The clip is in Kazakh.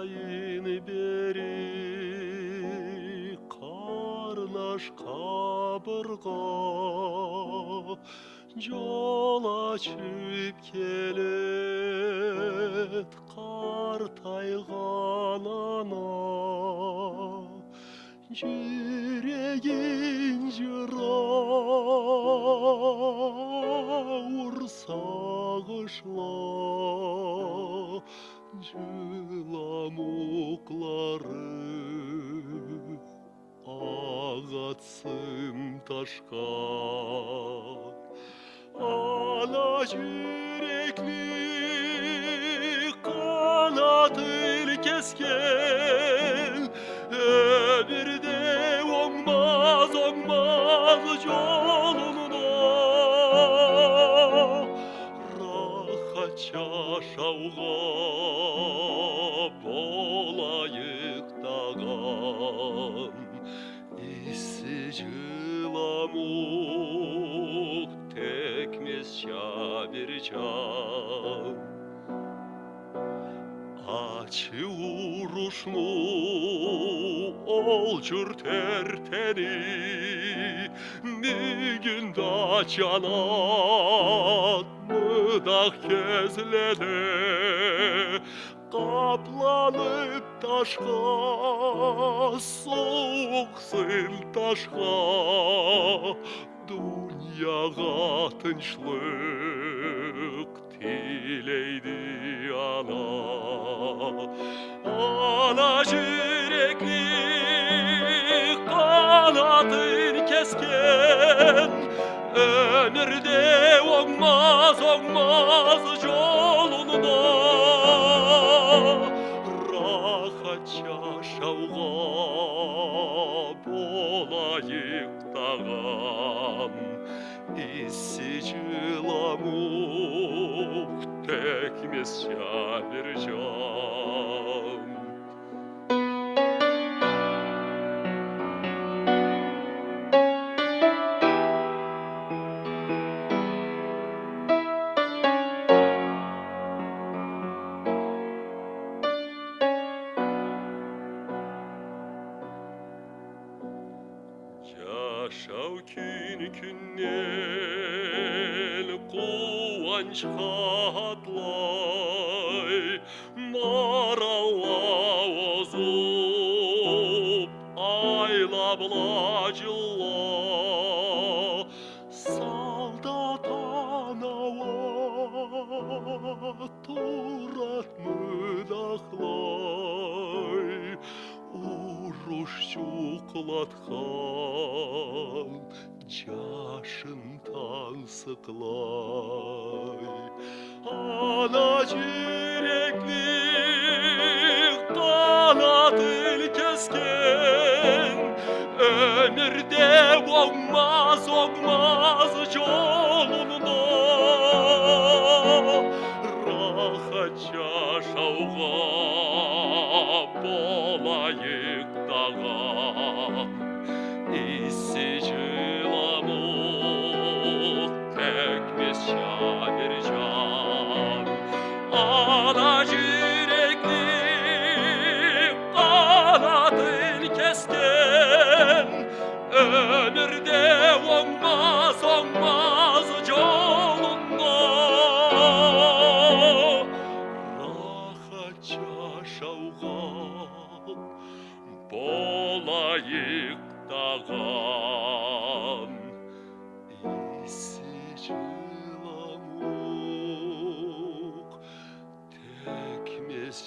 айын бері қарнаш қабырға жол ашып келет қартайған ана жүрегін жырауыр сағышла жыламұқлары ағатсым ташқа ана жүрекли қанатын кескен өмірде оңмаз жолында рахат шашауға болайықтаған исі жыламық текмес шабиржан ачы урушну ол жүртертені мигүнда жанат мыдақ кезледі қапланып ташқа соқсын ташқа дүнияға тынышлық тілейді ана жүрекли қанатын кескен өмірде оңмаз жолында рахат шашауға болайықтаған исі жыламық текмес шабиржан жашау күннен қуанышқа атлай маралла озып айлабла жылла солдат анауа турат мыдақлай уруш шуқлатқан жашын таңсықлай ана жүрекли қанатын кескен өмірде оңмаз жолында рахат шашауға болайықтаған исі жыламық текмес шабиржан ана жүрекли қанатын кескен өмірде оңмаз жолында рахат шашауға болайықтаған исі жыламық текмес